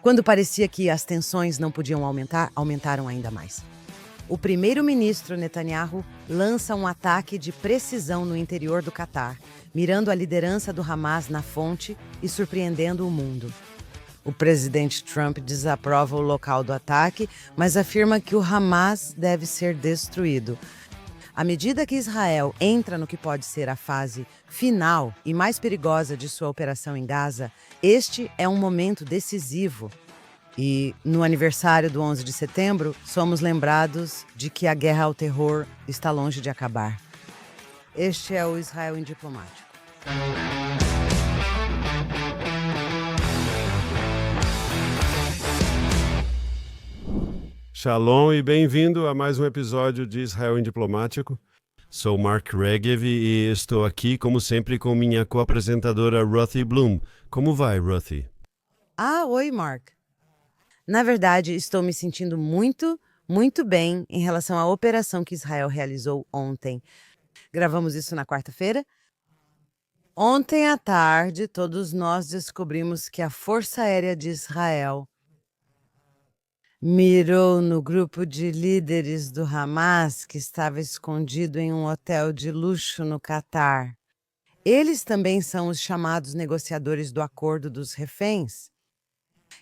Quando parecia que as tensões não podiam aumentar, aumentaram ainda mais. O primeiro-ministro Netanyahu lança um ataque de precisão no interior do Catar, mirando a liderança do Hamas na fonte e surpreendendo o mundo. O presidente Trump desaprova o local do ataque, mas afirma que o Hamas deve ser destruído. À medida que Israel entra no que pode ser a fase final e mais perigosa de sua operação em Gaza, este é um momento decisivo. E, no aniversário do 11 de setembro, somos lembrados de que a guerra ao terror está longe de acabar. Este é o Israel em Diplomático. Shalom e bem-vindo a mais um episódio de Israel em Diplomático. Sou Mark Regev e estou aqui, como sempre, com minha co-apresentadora Ruthie Bloom. Como vai, Ruthie? Oi, Mark. Na verdade, estou me sentindo muito bem em relação à operação que Israel realizou ontem. Gravamos isso na quarta-feira. Ontem à tarde, todos nós descobrimos que a Força Aérea de Israel mirou no grupo de líderes do Hamas que estava escondido em um hotel de luxo no Catar. Eles também são os chamados negociadores do acordo dos reféns.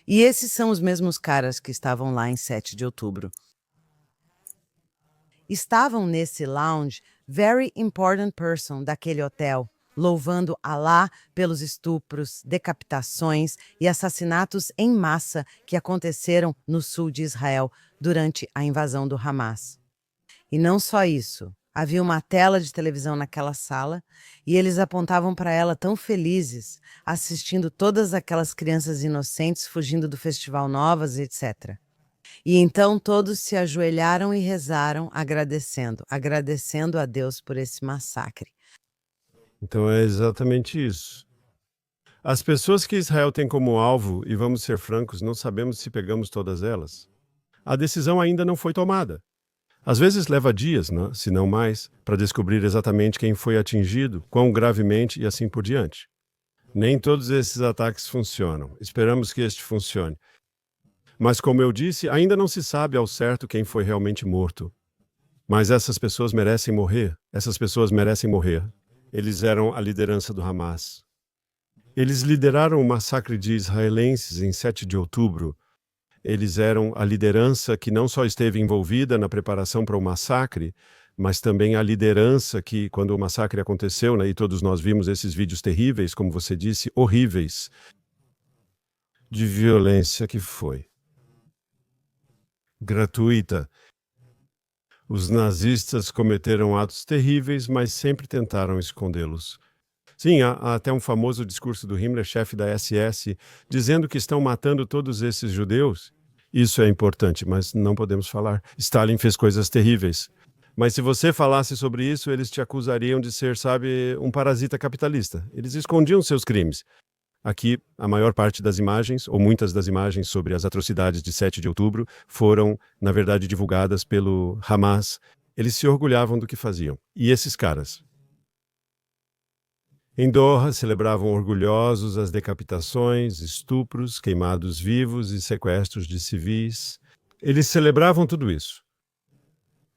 E esses são os mesmos caras que estavam lá em 7 de outubro. Estavam nesse lounge very important person daquele hotel, louvando Alá pelos estupros, decapitações e assassinatos em massa que aconteceram no sul de Israel durante a invasão do Hamas. E não só isso, havia uma tela de televisão naquela sala e eles apontavam para ela tão felizes, assistindo todas aquelas crianças inocentes fugindo do Festival Novas, etc. E então todos se ajoelharam e rezaram, agradecendo a Deus por esse massacre. Então é exatamente isso. As pessoas que Israel tem como alvo, e vamos ser francos, não sabemos se pegamos todas elas. A decisão ainda não foi tomada. Às vezes leva dias, né, se não mais, para descobrir exatamente quem foi atingido, quão gravemente e assim por diante. Nem todos esses ataques funcionam. Esperamos que este funcione. Mas, como eu disse, ainda não se sabe ao certo quem foi realmente morto. Mas essas pessoas merecem morrer. Essas pessoas merecem morrer. Eles eram a liderança do Hamas. Eles lideraram o massacre de israelenses em 7 de outubro. Eles eram a liderança que não só esteve envolvida na preparação para o massacre, mas também a liderança que, quando o massacre aconteceu, né, e todos nós vimos esses vídeos terríveis, como você disse, horríveis, de violência que foi. Gratuita. Os nazistas cometeram atos terríveis, mas sempre tentaram escondê-los. Sim, há até um famoso discurso do Himmler, chefe da SS, dizendo que estão matando todos esses judeus. Isso é importante, mas não podemos falar. Stalin fez coisas terríveis. Mas se você falasse sobre isso, eles te acusariam de ser, sabe, um parasita capitalista. Eles escondiam seus crimes. Aqui, a maior parte das imagens, ou muitas das imagens sobre as atrocidades de 7 de outubro, foram, na verdade, divulgadas pelo Hamas. Eles se orgulhavam do que faziam. E esses caras? Em Doha, celebravam orgulhosos as decapitações, estupros, queimados vivos e sequestros de civis. Eles celebravam tudo isso.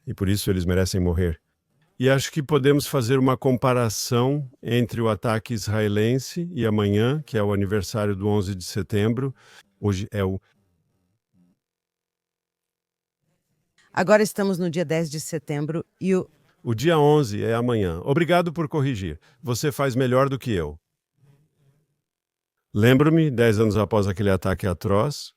E por isso eles merecem morrer. E acho que podemos fazer uma comparação entre o ataque israelense e amanhã, que é o aniversário do 11 de setembro. Hoje é o... Agora estamos no dia 10 de setembro e O dia 11 é amanhã. Obrigado por corrigir. Você faz melhor do que eu. Lembro-me, 10 anos após aquele ataque atroz,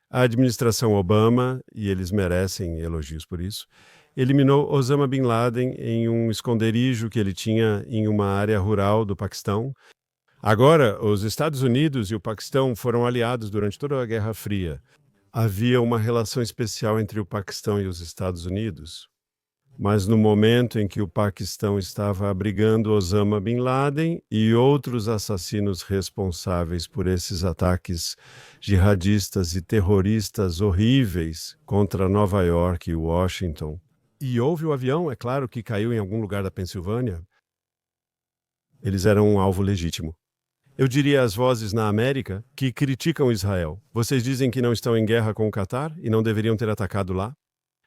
a administração Obama, e eles merecem elogios por isso, eliminou Osama Bin Laden em um esconderijo que ele tinha em uma área rural do Paquistão. Agora, os Estados Unidos e o Paquistão foram aliados durante toda a Guerra Fria. Havia uma relação especial entre o Paquistão e os Estados Unidos. Mas no momento em que o Paquistão estava abrigando Osama Bin Laden e outros assassinos responsáveis por esses ataques jihadistas e terroristas horríveis contra Nova York e Washington, e houve o avião, é claro, que caiu em algum lugar da Pensilvânia, eles eram um alvo legítimo. Eu diria às vozes na América que criticam Israel. Vocês dizem que não estão em guerra com o Catar e não deveriam ter atacado lá?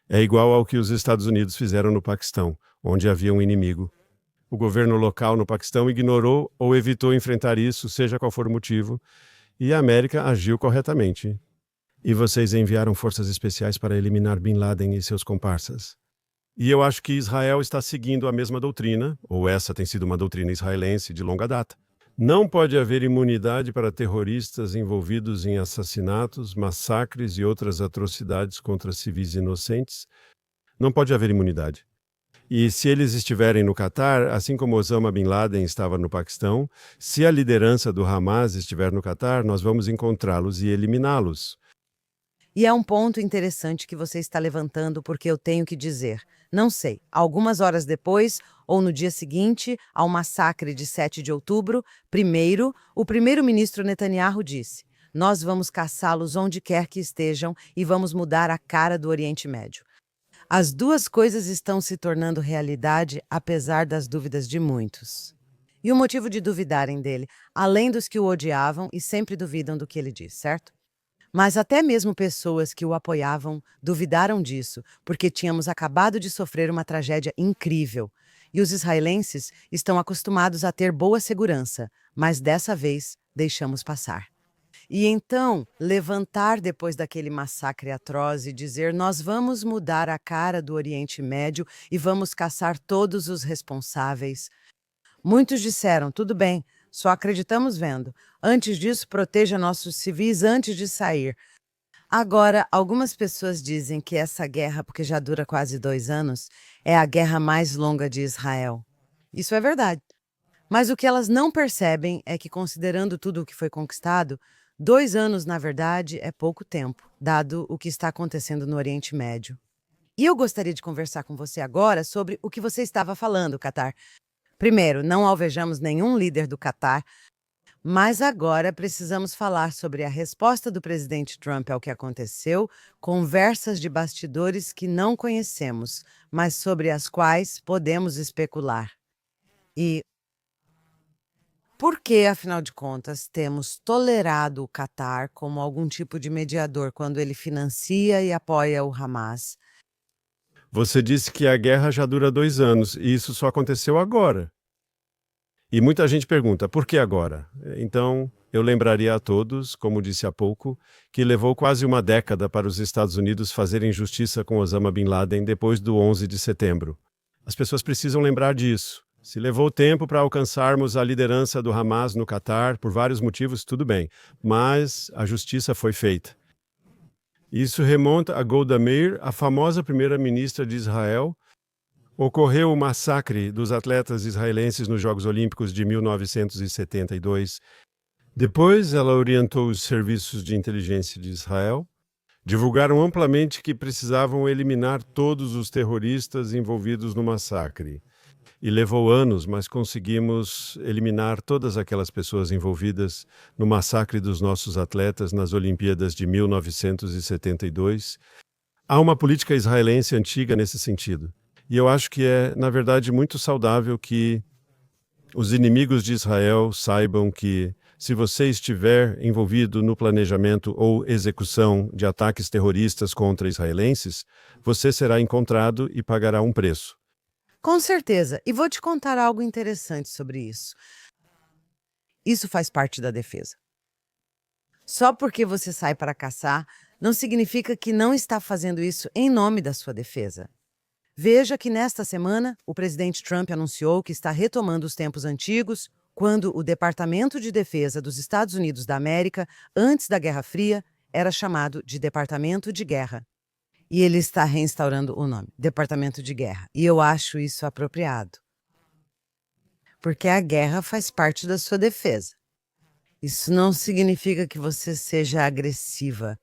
É igual ao que os Estados Unidos fizeram no Paquistão, onde havia um inimigo. O governo local no Paquistão ignorou ou evitou enfrentar isso, seja qual for o motivo, e a América agiu corretamente. E vocês enviaram forças especiais para eliminar Bin Laden e seus comparsas. E eu acho que Israel está seguindo a mesma doutrina, ou essa tem sido uma doutrina israelense de longa data. Não pode haver imunidade para terroristas envolvidos em assassinatos, massacres e outras atrocidades contra civis inocentes. Não pode haver imunidade. E se eles estiverem no Catar, assim como Osama Bin Laden estava no Paquistão, se a liderança do Hamas estiver no Catar, nós vamos encontrá-los e eliminá-los. E é um ponto interessante que você está levantando, porque eu tenho que dizer, não sei, algumas horas depois ou no dia seguinte ao massacre de 7 de outubro, o primeiro-ministro Netanyahu disse: "Nós vamos caçá-los onde quer que estejam e vamos mudar a cara do Oriente Médio." As duas coisas estão se tornando realidade, apesar das dúvidas de muitos. E o motivo de duvidarem dele, além dos que o odiavam e sempre duvidam do que ele diz, certo? Mas até mesmo pessoas que o apoiavam duvidaram disso, porque tínhamos acabado de sofrer uma tragédia incrível. E os israelenses estão acostumados a ter boa segurança, mas dessa vez deixamos passar. E então, levantar depois daquele massacre atroz e dizer: "Nós vamos mudar a cara do Oriente Médio e vamos caçar todos os responsáveis." Muitos disseram: "Tudo bem, só acreditamos vendo. Antes disso, proteja nossos civis antes de sair." Agora, algumas pessoas dizem que essa guerra, porque já dura quase 2 anos, é a guerra mais longa de Israel. Isso é verdade. Mas o que elas não percebem é que, considerando tudo o que foi conquistado, 2 anos, na verdade, é pouco tempo, dado o que está acontecendo no Oriente Médio. E eu gostaria de conversar com você agora sobre o que você estava falando, Catar. Primeiro, não alvejamos nenhum líder do Catar, mas agora precisamos falar sobre a resposta do presidente Trump ao que aconteceu, conversas de bastidores que não conhecemos, mas sobre as quais podemos especular. E por que, afinal de contas, temos tolerado o Catar como algum tipo de mediador quando ele financia e apoia o Hamas? Você disse que a guerra já dura 2 anos e isso só aconteceu agora. E muita gente pergunta, por que agora? Então, eu lembraria a todos, como disse há pouco, que levou quase uma década para os Estados Unidos fazerem justiça com Osama Bin Laden depois do 11 de setembro. As pessoas precisam lembrar disso. Se levou tempo para alcançarmos a liderança do Hamas no Catar, por vários motivos, tudo bem. Mas a justiça foi feita. Isso remonta a Golda Meir, a famosa primeira-ministra de Israel. Ocorreu o massacre dos atletas israelenses nos Jogos Olímpicos de 1972. Depois, ela orientou os serviços de inteligência de Israel. Divulgaram amplamente que precisavam eliminar todos os terroristas envolvidos no massacre. E levou anos, mas conseguimos eliminar todas aquelas pessoas envolvidas no massacre dos nossos atletas nas Olimpíadas de 1972. Há uma política israelense antiga nesse sentido. E eu acho que é, na verdade, muito saudável que os inimigos de Israel saibam que, se você estiver envolvido no planejamento ou execução de ataques terroristas contra israelenses, você será encontrado e pagará um preço. Com certeza. E vou te contar algo interessante sobre isso. Isso faz parte da defesa. Só porque você sai para caçar, não significa que não está fazendo isso em nome da sua defesa. Veja que nesta semana, o presidente Trump anunciou que está retomando os tempos antigos, quando o Departamento de Defesa dos Estados Unidos da América, antes da Guerra Fria, era chamado de Departamento de Guerra. E ele está reinstaurando o nome, Departamento de Guerra. E eu acho isso apropriado. Porque a guerra faz parte da sua defesa. Isso não significa que você seja agressiva.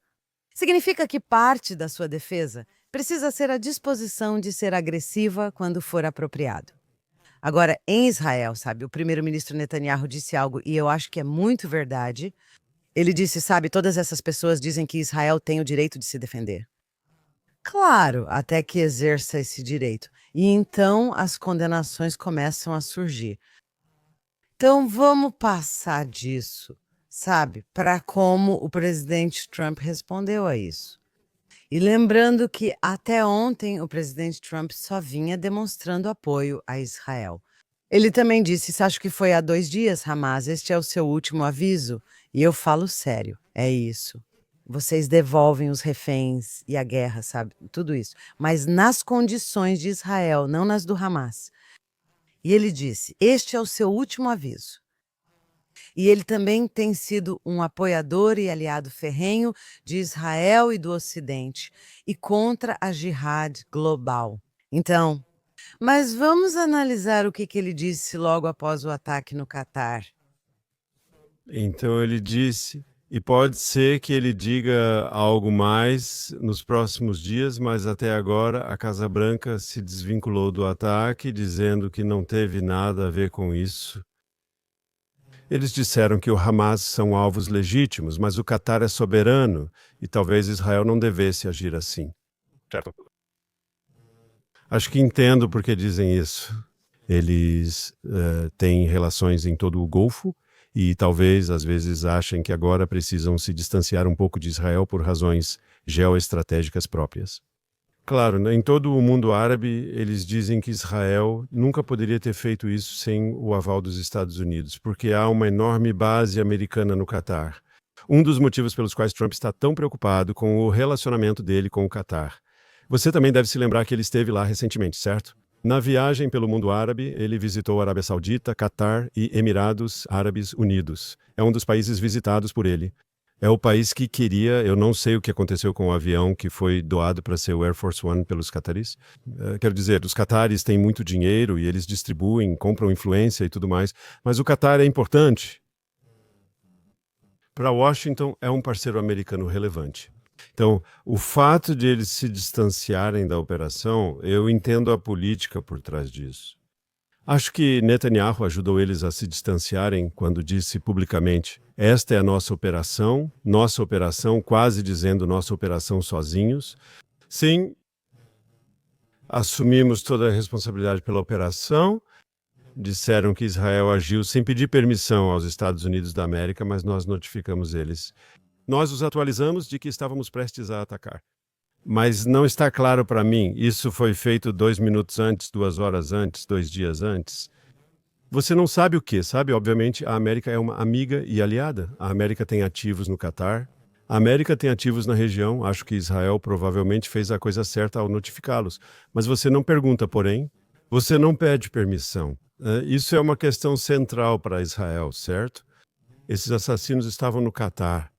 Significa que parte da sua defesa precisa ser a disposição de ser agressiva quando for apropriado. Agora, em Israel, sabe, o primeiro-ministro Netanyahu disse algo e eu acho que é muito verdade. Ele disse, sabe, todas essas pessoas dizem que Israel tem o direito de se defender. Claro, até que exerça esse direito. E então as condenações começam a surgir. Então vamos passar disso, sabe, para como o presidente Trump respondeu a isso. E lembrando que até ontem o presidente Trump só vinha demonstrando apoio a Israel. Ele também disse: "Isso acho que foi há 2 dias, Hamas, este é o seu último aviso". E eu falo sério, é isso. Vocês devolvem os reféns e a guerra, sabe, tudo isso, mas nas condições de Israel, não nas do Hamas. E ele disse: "Este é o seu último aviso". E ele também tem sido um apoiador e aliado ferrenho de Israel e do Ocidente e contra a jihad global. Então, mas vamos analisar o que ele disse logo após o ataque no Catar. Então ele disse, e pode ser que ele diga algo mais nos próximos dias, mas até agora a Casa Branca se desvinculou do ataque, dizendo que não teve nada a ver com isso. Eles disseram que o Hamas são alvos legítimos, mas o Catar é soberano e talvez Israel não devesse agir assim. Certo. Acho que entendo por que dizem isso. Eles têm relações em todo o Golfo e talvez, às vezes, achem que agora precisam se distanciar um pouco de Israel por razões geoestratégicas próprias. Claro, né, em todo o mundo árabe, eles dizem que Israel nunca poderia ter feito isso sem o aval dos Estados Unidos, porque há uma enorme base americana no Catar. Um dos motivos pelos quais Trump está tão preocupado com o relacionamento dele com o Catar. Você também deve se lembrar que ele esteve lá recentemente, certo? Na viagem pelo mundo árabe, ele visitou a Arábia Saudita, Catar e Emirados Árabes Unidos. É um dos países visitados por ele. É o país que queria, eu não sei o que aconteceu com o avião que foi doado para ser o Air Force One pelos cataris. Quero dizer, os cataris têm muito dinheiro e eles distribuem, compram influência e tudo mais, mas o Catar é importante. Para Washington, é um parceiro americano relevante. Então, o fato de eles se distanciarem da operação, eu entendo a política por trás disso. Acho que Netanyahu ajudou eles a se distanciarem quando disse publicamente: esta é a nossa operação, quase dizendo nossa operação sozinhos. Sim, assumimos toda a responsabilidade pela operação. Disseram que Israel agiu sem pedir permissão aos Estados Unidos da América, mas nós notificamos eles. Nós os atualizamos de que estávamos prestes a atacar. Mas não está claro para mim, isso foi feito 2 minutos antes, 2 horas antes, 2 dias antes. Você não sabe o que, sabe? Obviamente, a América é uma amiga e aliada. A América tem ativos no Catar. A América tem ativos na região. Acho que Israel provavelmente fez a coisa certa ao notificá-los. Mas você não pergunta, porém, você não pede permissão. Isso é uma questão central para Israel, certo? Esses assassinos estavam no Catar.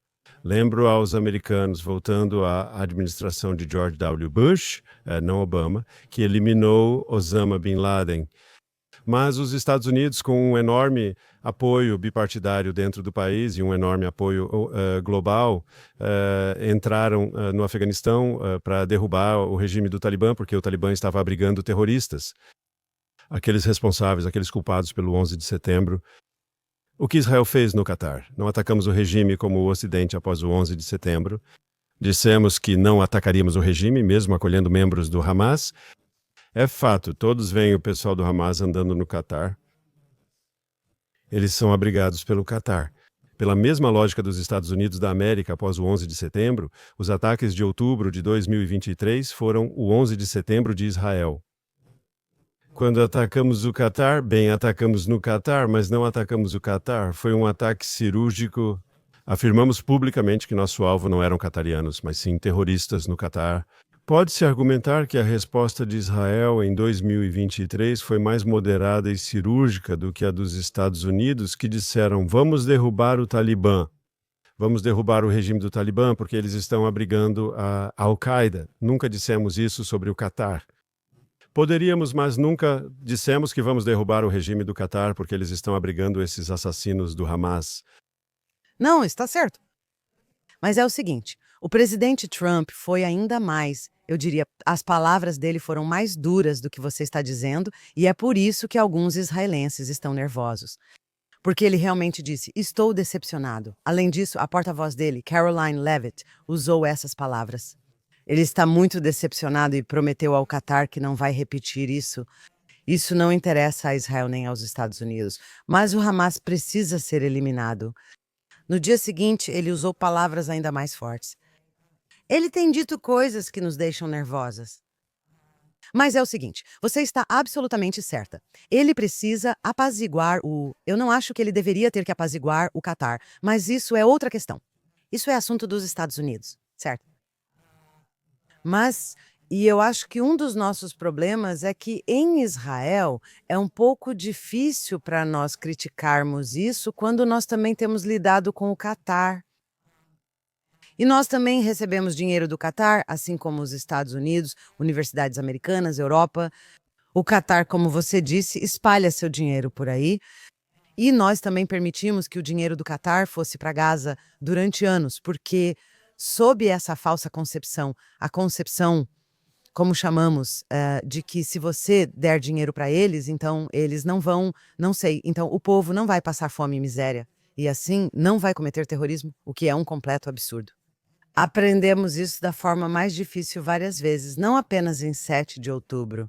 Lembro aos americanos, voltando à administração de George W. Bush, não Obama, que eliminou Osama Bin Laden. Mas os Estados Unidos, com um enorme apoio bipartidário dentro do país e um enorme apoio global, entraram no Afeganistão para derrubar o regime do Talibã, porque o Talibã estava abrigando terroristas. Aqueles responsáveis, aqueles culpados pelo 11 de setembro. O que Israel fez no Catar? Não atacamos o regime como o Ocidente após o 11 de setembro. Dissemos que não atacaríamos o regime, mesmo acolhendo membros do Hamas. É fato, todos veem o pessoal do Hamas andando no Catar. Eles são abrigados pelo Catar. Pela mesma lógica dos Estados Unidos da América após o 11 de setembro, os ataques de outubro de 2023 foram o 11 de setembro de Israel. Quando atacamos o Catar, bem, atacamos no Catar, mas não atacamos o Catar. Foi um ataque cirúrgico. Afirmamos publicamente que nosso alvo não eram catarianos, mas sim terroristas no Catar. Pode-se argumentar que a resposta de Israel em 2023 foi mais moderada e cirúrgica do que a dos Estados Unidos, que disseram: vamos derrubar o Talibã. Vamos derrubar o regime do Talibã porque eles estão abrigando a Al-Qaeda. Nunca dissemos isso sobre o Catar. Poderíamos, mas nunca dissemos que vamos derrubar o regime do Catar porque eles estão abrigando esses assassinos do Hamas. Não, está certo. Mas é o seguinte, o presidente Trump foi ainda mais, eu diria, as palavras dele foram mais duras do que você está dizendo, e é por isso que alguns israelenses estão nervosos. Porque ele realmente disse: estou decepcionado. Além disso, a porta-voz dele, Caroline Leavitt, usou essas palavras. Ele está muito decepcionado e prometeu ao Catar que não vai repetir isso. Isso não interessa a Israel nem aos Estados Unidos, mas o Hamas precisa ser eliminado. No dia seguinte, ele usou palavras ainda mais fortes. Ele tem dito coisas que nos deixam nervosas. Mas é o seguinte, você está absolutamente certa. Ele precisa apaziguar o. Eu não acho que ele deveria ter que apaziguar o Catar, mas isso é outra questão. Isso é assunto dos Estados Unidos, certo? Mas, e eu acho que um dos nossos problemas é que em Israel é um pouco difícil para nós criticarmos isso quando nós também temos lidado com o Catar. E nós também recebemos dinheiro do Catar, assim como os Estados Unidos, universidades americanas, Europa. O Catar, como você disse, espalha seu dinheiro por aí. E nós também permitimos que o dinheiro do Catar fosse para Gaza durante anos, porque, sob essa falsa concepção, a concepção, como chamamos, de que se você der dinheiro para eles, então eles não vão, não sei, então o povo não vai passar fome e miséria. E assim não vai cometer terrorismo, o que é um completo absurdo. Aprendemos isso da forma mais difícil várias vezes, não apenas em 7 de outubro.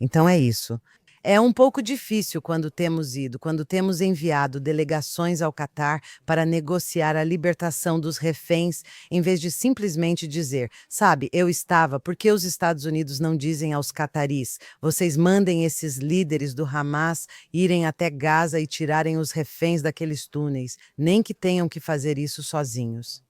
Então é isso. É um pouco difícil quando temos enviado delegações ao Catar para negociar a libertação dos reféns, em vez de simplesmente dizer, sabe, eu estava, por que os Estados Unidos não dizem aos cataris, vocês mandem esses líderes do Hamas irem até Gaza e tirarem os reféns daqueles túneis, nem que tenham que fazer isso sozinhos.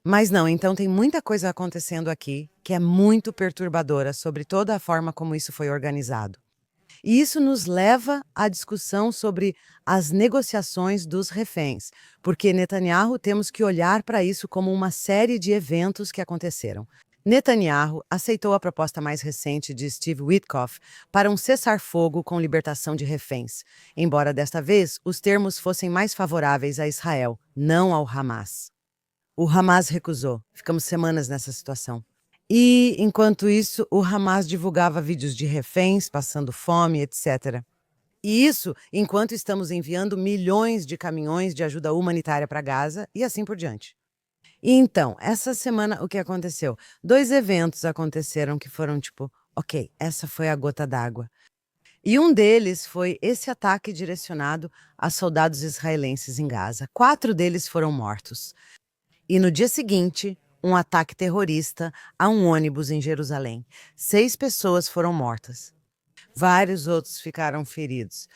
Mas não, então tem muita coisa acontecendo aqui que é muito perturbadora sobre toda a forma como isso foi organizado. E isso nos leva à discussão sobre as negociações dos reféns, porque Netanyahu temos que olhar para isso como uma série de eventos que aconteceram. Netanyahu aceitou a proposta mais recente de Steve Witkoff para um cessar-fogo com libertação de reféns, embora desta vez os termos fossem mais favoráveis a Israel, não ao Hamas. O Hamas recusou. Ficamos semanas nessa situação. E, enquanto isso, o Hamas divulgava vídeos de reféns, passando fome, etc. E isso enquanto estamos enviando milhões de caminhões de ajuda humanitária para Gaza e assim por diante. E então, essa semana, o que aconteceu? 2 eventos aconteceram que foram tipo, ok, essa foi a gota d'água. E um deles foi esse ataque direcionado a soldados israelenses em Gaza. 4 deles foram mortos. E no dia seguinte, um ataque terrorista a um ônibus em Jerusalém. 6 pessoas foram mortas. Vários outros ficaram feridos.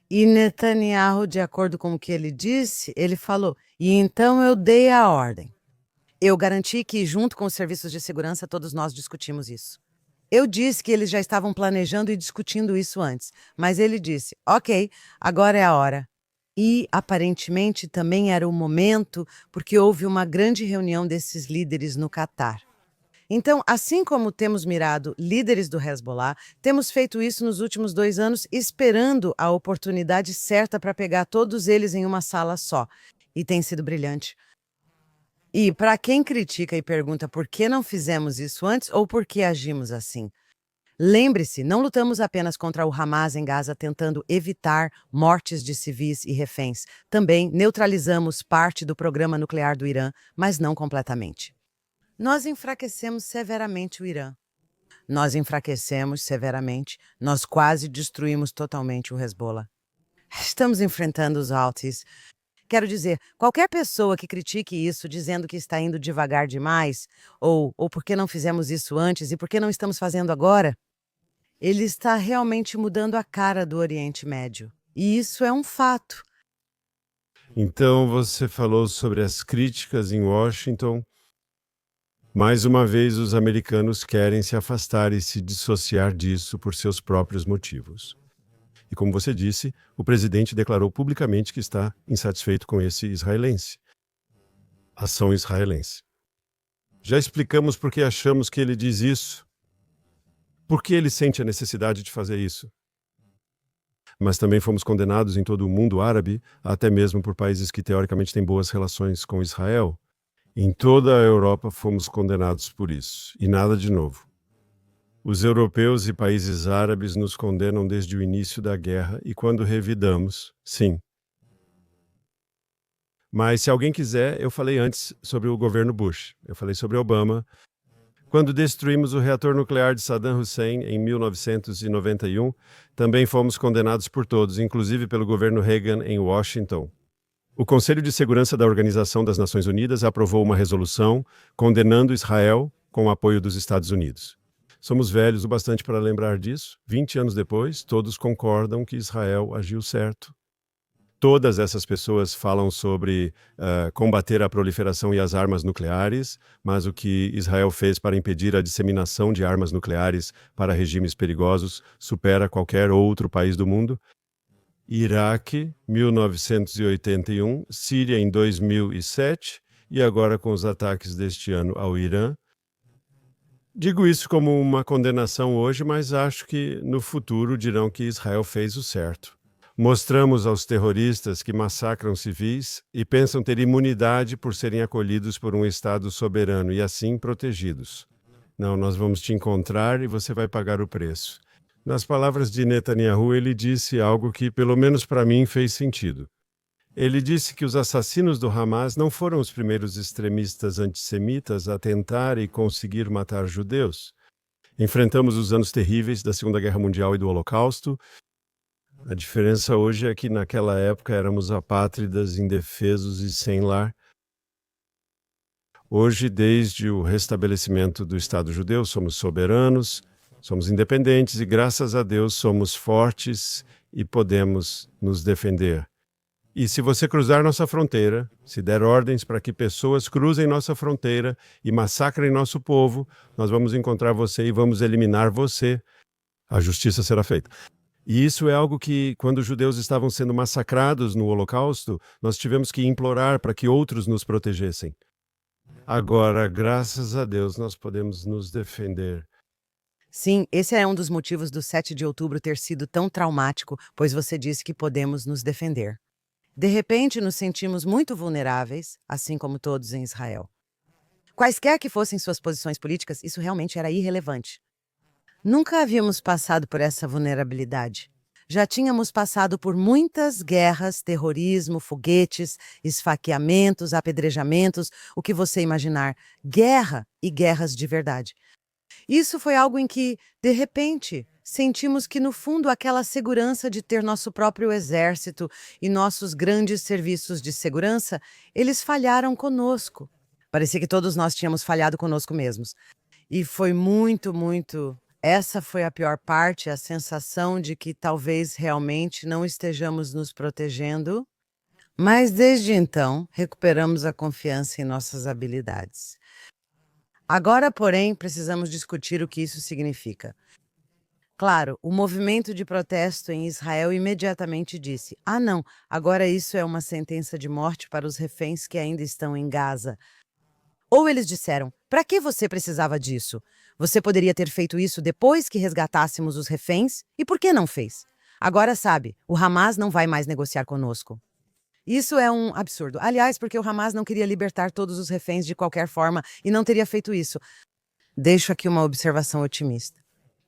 E Netanyahu, de acordo com o que ele disse, ele falou: e então eu dei a ordem. Eu garanti que, junto com os serviços de segurança, todos nós discutimos isso. Eu disse que eles já estavam planejando e discutindo isso antes, mas ele disse: ok, agora é a hora. E, aparentemente, também era o momento, porque houve uma grande reunião desses líderes no Catar. Então, assim como temos mirado líderes do Hezbollah, temos feito isso nos últimos 2 anos, esperando a oportunidade certa para pegar todos eles em uma sala só. E tem sido brilhante. E para quem critica e pergunta por que não fizemos isso antes ou por que agimos assim, lembre-se, não lutamos apenas contra o Hamas em Gaza tentando evitar mortes de civis e reféns. Também neutralizamos parte do programa nuclear do Irã, mas não completamente. Nós enfraquecemos severamente o Irã. Nós enfraquecemos severamente, nós quase destruímos totalmente o Hezbollah. Estamos enfrentando os Houthis. Quero dizer, qualquer pessoa que critique isso dizendo que está indo devagar demais, ou por que não fizemos isso antes e por que não estamos fazendo agora, ele está realmente mudando a cara do Oriente Médio. E isso é um fato. Então, você falou sobre as críticas em Washington. Mais uma vez, os americanos querem se afastar e se dissociar disso por seus próprios motivos. E como você disse, o presidente declarou publicamente que está insatisfeito com esse ação israelense. Já explicamos por que achamos que ele diz isso. Por que ele sente a necessidade de fazer isso? Mas também fomos condenados em todo o mundo árabe, até mesmo por países que teoricamente têm boas relações com Israel. Em toda a Europa fomos condenados por isso. E nada de novo. Os europeus e países árabes nos condenam desde o início da guerra e quando revidamos, sim. Mas se alguém quiser, eu falei antes sobre o governo Bush. Eu falei sobre Obama. Quando destruímos o reator nuclear de Saddam Hussein em 1991, também fomos condenados por todos, inclusive pelo governo Reagan em Washington. O Conselho de Segurança da Organização das Nações Unidas aprovou uma resolução condenando Israel com o apoio dos Estados Unidos. Somos velhos o bastante para lembrar disso. 20 anos depois, todos concordam que Israel agiu certo. Todas essas pessoas falam sobre combater a proliferação e as armas nucleares, mas o que Israel fez para impedir a disseminação de armas nucleares para regimes perigosos supera qualquer outro país do mundo. Iraque, 1981, Síria em 2007 e agora com os ataques deste ano ao Irã. Digo isso como uma condenação hoje, mas acho que no futuro dirão que Israel fez o certo. Mostramos aos terroristas que massacram civis e pensam ter imunidade por serem acolhidos por um Estado soberano e assim protegidos. Não, nós vamos te encontrar e você vai pagar o preço. Nas palavras de Netanyahu, ele disse algo que, pelo menos para mim, fez sentido. Ele disse que os assassinos do Hamas não foram os primeiros extremistas antissemitas a tentar e conseguir matar judeus. Enfrentamos os anos terríveis da Segunda Guerra Mundial e do Holocausto. A diferença hoje é que naquela época éramos apátridas, indefesos e sem lar. Hoje, desde o restabelecimento do Estado judeu, somos soberanos, somos independentes e, graças a Deus, somos fortes e podemos nos defender. E se você cruzar nossa fronteira, se der ordens para que pessoas cruzem nossa fronteira e massacrem nosso povo, nós vamos encontrar você e vamos eliminar você. A justiça será feita. E isso é algo que, quando os judeus estavam sendo massacrados no Holocausto, nós tivemos que implorar para que outros nos protegessem. Agora, graças a Deus, nós podemos nos defender. Sim, esse é um dos motivos do 7 de outubro ter sido tão traumático, pois você disse que podemos nos defender. De repente, nos sentimos muito vulneráveis, assim como todos em Israel. Quaisquer que fossem suas posições políticas, isso realmente era irrelevante. Nunca havíamos passado por essa vulnerabilidade. Já tínhamos passado por muitas guerras, terrorismo, foguetes, esfaqueamentos, apedrejamentos, o que você imaginar. Guerra e guerras de verdade. Isso foi algo em que, de repente, sentimos que, no fundo, aquela segurança de ter nosso próprio exército e nossos grandes serviços de segurança, eles falharam conosco. Parecia que todos nós tínhamos falhado conosco mesmos. E foi muito. Essa foi a pior parte, a sensação de que talvez realmente não estejamos nos protegendo. Mas desde então, recuperamos a confiança em nossas habilidades. Agora, porém, precisamos discutir o que isso significa. Claro, o movimento de protesto em Israel imediatamente disse: "Ah, não, agora isso é uma sentença de morte para os reféns que ainda estão em Gaza." Ou eles disseram: "Para que você precisava disso? Você poderia ter feito isso depois que resgatássemos os reféns? E por que não fez? Agora sabe, o Hamas não vai mais negociar conosco." Isso é um absurdo. Aliás, porque o Hamas não queria libertar todos os reféns de qualquer forma e não teria feito isso. Deixo aqui uma observação otimista.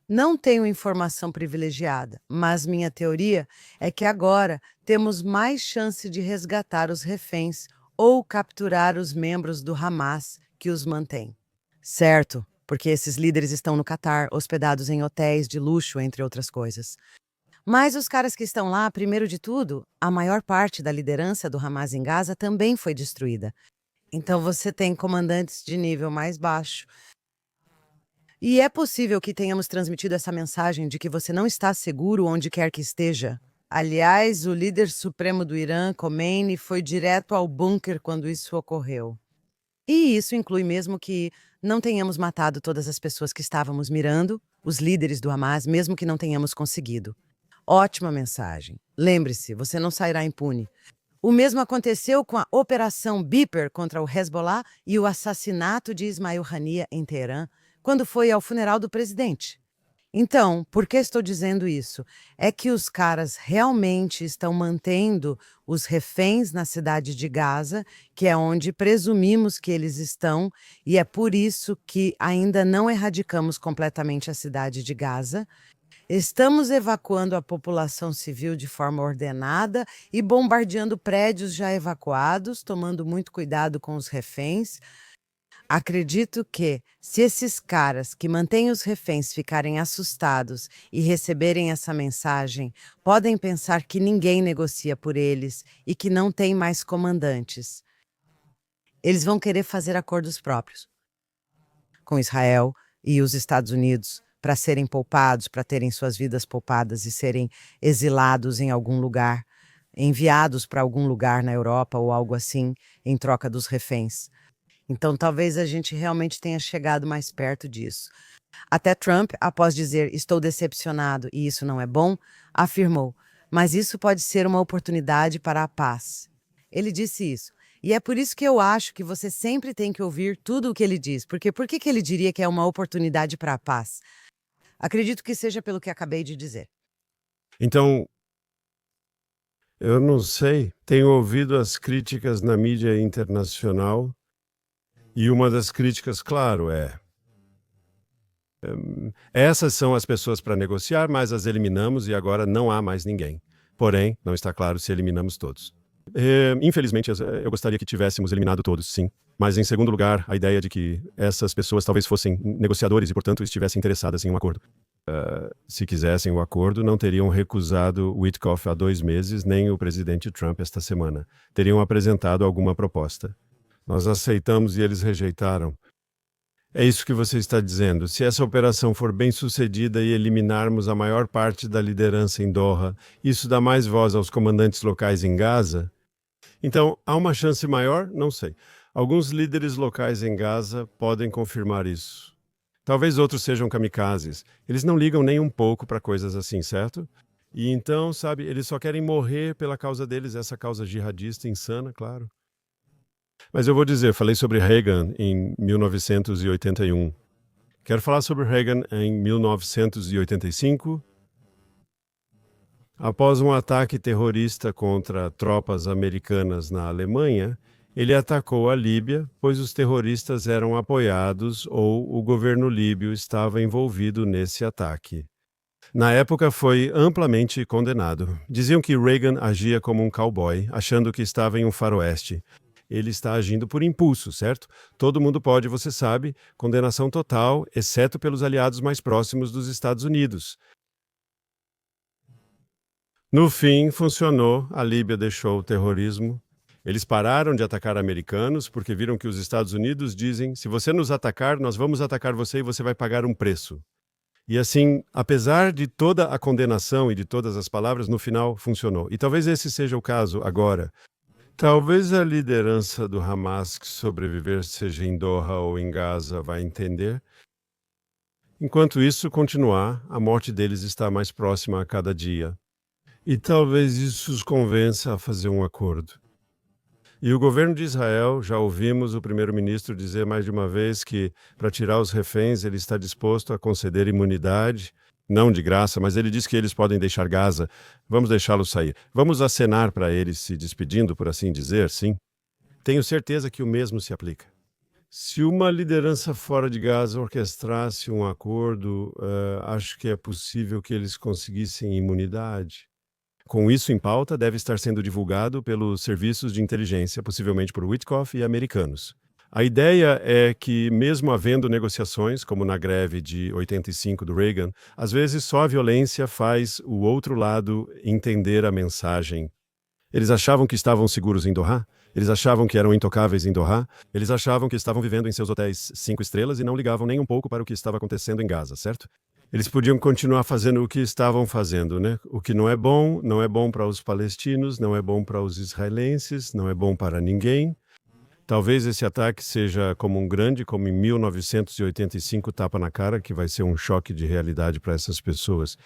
Não tenho informação privilegiada, mas minha teoria é que agora temos mais chance de resgatar os reféns ou capturar os membros do Hamas que os mantêm. Certo, porque esses líderes estão no Catar, hospedados em hotéis de luxo, entre outras coisas. Mas os caras que estão lá, primeiro de tudo, a maior parte da liderança do Hamas em Gaza também foi destruída. Então você tem comandantes de nível mais baixo. E é possível que tenhamos transmitido essa mensagem de que você não está seguro onde quer que esteja. Aliás, o líder supremo do Irã, Khomeini, foi direto ao bunker quando isso ocorreu. E isso inclui mesmo que não tenhamos matado todas as pessoas que estávamos mirando, os líderes do Hamas, mesmo que não tenhamos conseguido. Ótima mensagem. Lembre-se, você não sairá impune. O mesmo aconteceu com a Operação Beeper contra o Hezbollah e o assassinato de Ismail Haniyeh em Teherã, quando foi ao funeral do presidente. Então, por que estou dizendo isso? É que os caras realmente estão mantendo os reféns na cidade de Gaza, que é onde presumimos que eles estão, e é por isso que ainda não erradicamos completamente a cidade de Gaza. Estamos evacuando a população civil de forma ordenada e bombardeando prédios já evacuados, tomando muito cuidado com os reféns. Acredito que, se esses caras que mantêm os reféns ficarem assustados e receberem essa mensagem, podem pensar que ninguém negocia por eles e que não tem mais comandantes. Eles vão querer fazer acordos próprios com Israel e os Estados Unidos para serem poupados, para terem suas vidas poupadas e serem exilados em algum lugar, enviados para algum lugar na Europa ou algo assim, em troca dos reféns. Então, talvez a gente realmente tenha chegado mais perto disso. Até Trump, após dizer "estou decepcionado e isso não é bom", afirmou: "Mas isso pode ser uma oportunidade para a paz". Ele disse isso. E é por isso que eu acho que você sempre tem que ouvir tudo o que ele diz. Porque por que ele diria que é uma oportunidade para a paz? Acredito que seja pelo que acabei de dizer. Então, eu não sei. Tenho ouvido as críticas na mídia internacional e uma das críticas, claro, essas são as pessoas para negociar, mas as eliminamos e agora não há mais ninguém. Porém, não está claro se eliminamos todos. Infelizmente, eu gostaria que tivéssemos eliminado todos, sim. Mas, em segundo lugar, a ideia de que essas pessoas talvez fossem negociadores e, portanto, estivessem interessadas em um acordo. Se quisessem o acordo, não teriam recusado Witkoff há 2 meses, nem o presidente Trump esta semana. Teriam apresentado alguma proposta. Nós aceitamos e eles rejeitaram. É isso que você está dizendo. Se essa operação for bem sucedida e eliminarmos a maior parte da liderança em Doha, isso dá mais voz aos comandantes locais em Gaza? Então, há uma chance maior? Não sei. Alguns líderes locais em Gaza podem confirmar isso. Talvez outros sejam kamikazes. Eles não ligam nem um pouco para coisas assim, certo? E então, sabe, eles só querem morrer pela causa deles, essa causa jihadista insana, claro. Mas eu vou dizer, falei sobre Reagan em 1981. Quero falar sobre Reagan em 1985. Após um ataque terrorista contra tropas americanas na Alemanha, ele atacou a Líbia, pois os terroristas eram apoiados ou o governo líbio estava envolvido nesse ataque. Na época foi amplamente condenado. Diziam que Reagan agia como um cowboy, achando que estava em um faroeste. Ele está agindo por impulso, certo? Todo mundo pode, você sabe, condenação total, exceto pelos aliados mais próximos dos Estados Unidos. No fim, funcionou, a Líbia deixou o terrorismo. Eles pararam de atacar americanos porque viram que os Estados Unidos dizem: se você nos atacar, nós vamos atacar você e você vai pagar um preço. E assim, apesar de toda a condenação e de todas as palavras, no final funcionou. E talvez esse seja o caso agora. Talvez a liderança do Hamas que sobreviver, seja em Doha ou em Gaza, vai entender. Enquanto isso continuar, a morte deles está mais próxima a cada dia. E talvez isso os convença a fazer um acordo. E o governo de Israel, já ouvimos o primeiro-ministro dizer mais de uma vez que, para tirar os reféns, ele está disposto a conceder imunidade. Não de graça, mas ele diz que eles podem deixar Gaza. Vamos deixá-los sair. Vamos acenar para eles se despedindo, por assim dizer, sim? Tenho certeza que o mesmo se aplica. Se uma liderança fora de Gaza orquestrasse um acordo, acho que é possível que eles conseguissem imunidade. Com isso em pauta, deve estar sendo divulgado pelos serviços de inteligência, possivelmente por Witkoff e americanos. A ideia é que, mesmo havendo negociações, como na greve de 85 do Reagan, às vezes só a violência faz o outro lado entender a mensagem. Eles achavam que estavam seguros em Doha? Eles achavam que eram intocáveis em Doha? Eles achavam que estavam vivendo em seus hotéis 5 estrelas e não ligavam nem um pouco para o que estava acontecendo em Gaza, certo? Eles podiam continuar fazendo o que estavam fazendo, né? O que não é bom para os palestinos, não é bom para os israelenses, não é bom para ninguém. Talvez esse ataque seja como em 1985, tapa na cara, que vai ser um choque de realidade para essas pessoas.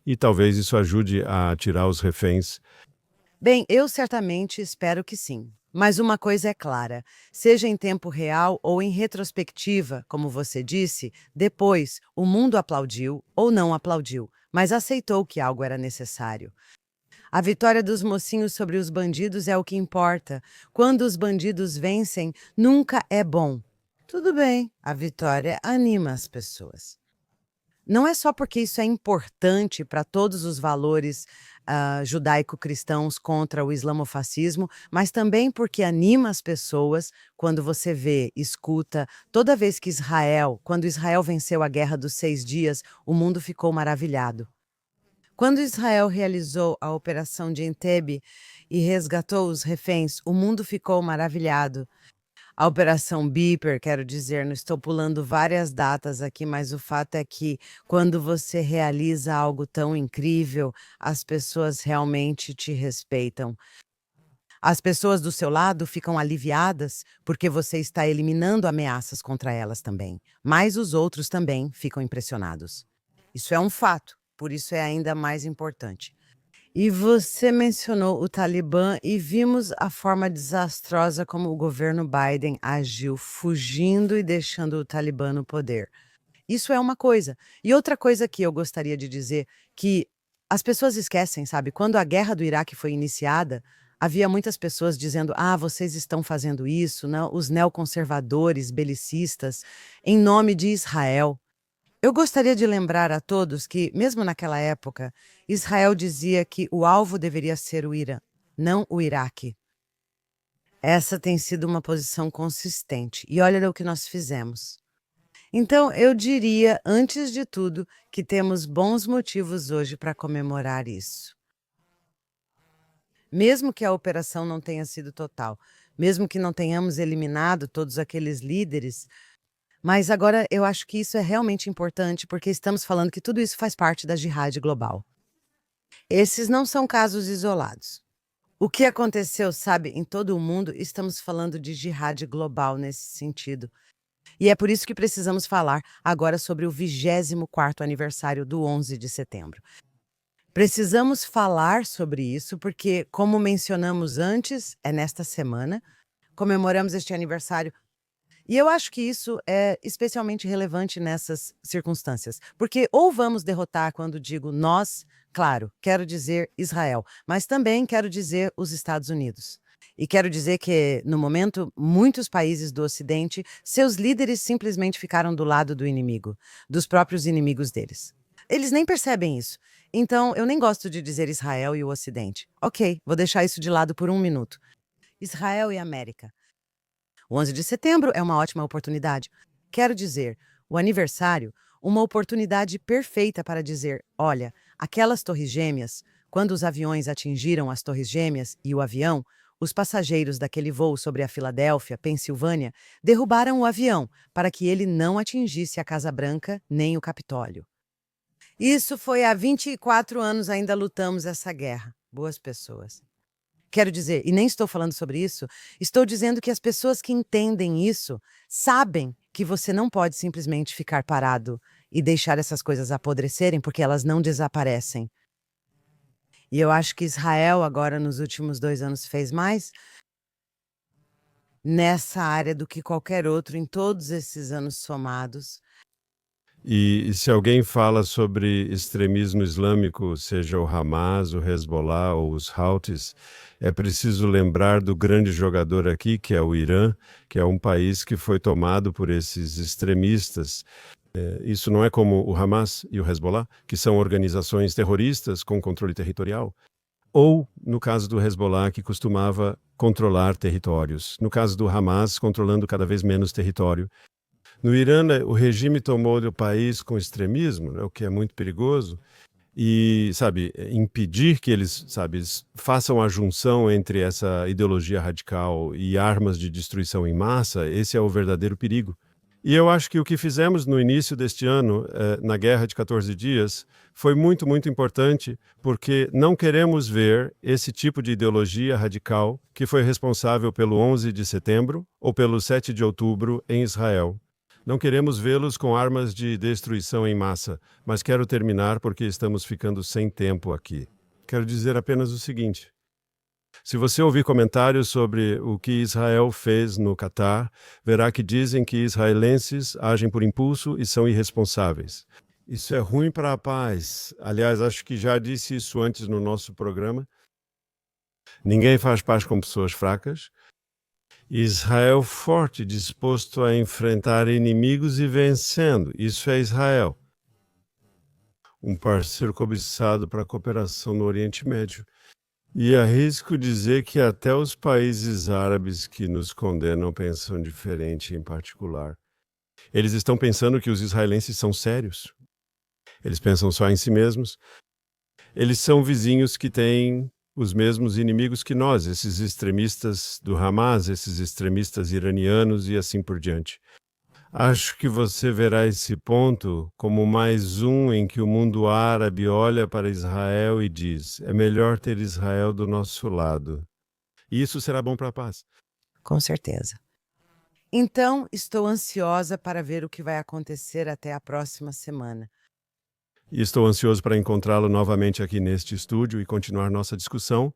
E talvez isso ajude a tirar os reféns. Bem, eu certamente espero que sim. Mas uma coisa é clara: seja em tempo real ou em retrospectiva, como você disse, depois o mundo aplaudiu ou não aplaudiu, mas aceitou que algo era necessário. A vitória dos mocinhos sobre os bandidos é o que importa. Quando os bandidos vencem, nunca é bom. Tudo bem, a vitória anima as pessoas. Não é só porque isso é importante para todos os valores judaico-cristãos contra o islamofascismo, mas também porque anima as pessoas quando você vê, escuta, toda vez que quando Israel venceu a Guerra dos 6 Dias, o mundo ficou maravilhado. Quando Israel realizou a Operação de Entebbe e resgatou os reféns, o mundo ficou maravilhado. A Operação Beeper, quero dizer, não estou pulando várias datas aqui, mas o fato é que quando você realiza algo tão incrível, as pessoas realmente te respeitam. As pessoas do seu lado ficam aliviadas porque você está eliminando ameaças contra elas também, mas os outros também ficam impressionados. Isso é um fato, por isso é ainda mais importante. E você mencionou o Talibã e vimos a forma desastrosa como o governo Biden agiu, fugindo e deixando o Talibã no poder. Isso é uma coisa. E outra coisa que eu gostaria de dizer, que as pessoas esquecem, sabe? Quando a guerra do Iraque foi iniciada, havia muitas pessoas dizendo: ah, vocês estão fazendo isso, não? Os neoconservadores, belicistas, em nome de Israel. Eu gostaria de lembrar a todos que, mesmo naquela época, Israel dizia que o alvo deveria ser o Irã, não o Iraque. Essa tem sido uma posição consistente. E olha o que nós fizemos. Então, eu diria, antes de tudo, que temos bons motivos hoje para comemorar isso. Mesmo que a operação não tenha sido total, mesmo que não tenhamos eliminado todos aqueles líderes, mas agora eu acho que isso é realmente importante porque estamos falando que tudo isso faz parte da jihad global. Esses não são casos isolados. O que aconteceu, sabe, em todo o mundo, estamos falando de jihad global nesse sentido. E é por isso que precisamos falar agora sobre o 24º aniversário do 11 de setembro. Precisamos falar sobre isso porque, como mencionamos antes, é nesta semana, comemoramos este aniversário. E eu acho que isso é especialmente relevante nessas circunstâncias, porque ou vamos derrotar quando digo nós, claro, quero dizer Israel, mas também quero dizer os Estados Unidos. E quero dizer que, no momento, muitos países do Ocidente, seus líderes simplesmente ficaram do lado do inimigo, dos próprios inimigos deles. Eles nem percebem isso. Então, eu nem gosto de dizer Israel e o Ocidente. Ok, vou deixar isso de lado por um minuto. Israel e América. O 11 de setembro é uma ótima oportunidade. Quero dizer, o aniversário, uma oportunidade perfeita para dizer, olha, aquelas torres gêmeas, quando os aviões atingiram as torres gêmeas e o avião, os passageiros daquele voo sobre a Filadélfia, Pensilvânia, derrubaram o avião para que ele não atingisse a Casa Branca nem o Capitólio. Isso foi há 24 anos ainda lutamos essa guerra. Boas pessoas. Quero dizer, e nem estou falando sobre isso, estou dizendo que as pessoas que entendem isso sabem que você não pode simplesmente ficar parado e deixar essas coisas apodrecerem porque elas não desaparecem. E eu acho que Israel agora nos últimos 2 anos fez mais nessa área do que qualquer outro em todos esses anos somados. E se alguém fala sobre extremismo islâmico, seja o Hamas, o Hezbollah ou os Houthis, é preciso lembrar do grande jogador aqui, que é o Irã, que é um país que foi tomado por esses extremistas. Isso não é como o Hamas e o Hezbollah, que são organizações terroristas com controle territorial. Ou, no caso do Hezbollah, que costumava controlar territórios. No caso do Hamas, controlando cada vez menos território. No Irã, né, o regime tomou o país com extremismo, né, o que é muito perigoso, e, sabe, impedir que eles façam a junção entre essa ideologia radical e armas de destruição em massa, esse é o verdadeiro perigo. E eu acho que o que fizemos no início deste ano, na Guerra de 14 Dias, foi muito, muito importante, porque não queremos ver esse tipo de ideologia radical que foi responsável pelo 11 de setembro ou pelo 7 de outubro em Israel. Não queremos vê-los com armas de destruição em massa, mas quero terminar porque estamos ficando sem tempo aqui. Quero dizer apenas o seguinte. Se você ouvir comentários sobre o que Israel fez no Catar, verá que dizem que israelenses agem por impulso e são irresponsáveis. Isso é ruim para a paz. Aliás, acho que já disse isso antes no nosso programa. Ninguém faz paz com pessoas fracas. Israel forte, disposto a enfrentar inimigos e vencendo. Isso é Israel. um parceiro cobiçado para a cooperação no Oriente Médio. E arrisco dizer que até os países árabes que nos condenam pensam diferente em particular. Eles estão pensando que os israelenses são sérios. Eles pensam só em si mesmos. Eles são vizinhos que têm os mesmos inimigos que nós, esses extremistas do Hamas, esses extremistas iranianos e assim por diante. Acho que você verá esse ponto como mais um em que o mundo árabe olha para Israel e diz: é melhor ter Israel do nosso lado. E isso será bom para a paz. Com certeza. Então, estou ansiosa para ver o que vai acontecer até a próxima semana. E estou ansioso para encontrá-lo novamente aqui neste estúdio e continuar nossa discussão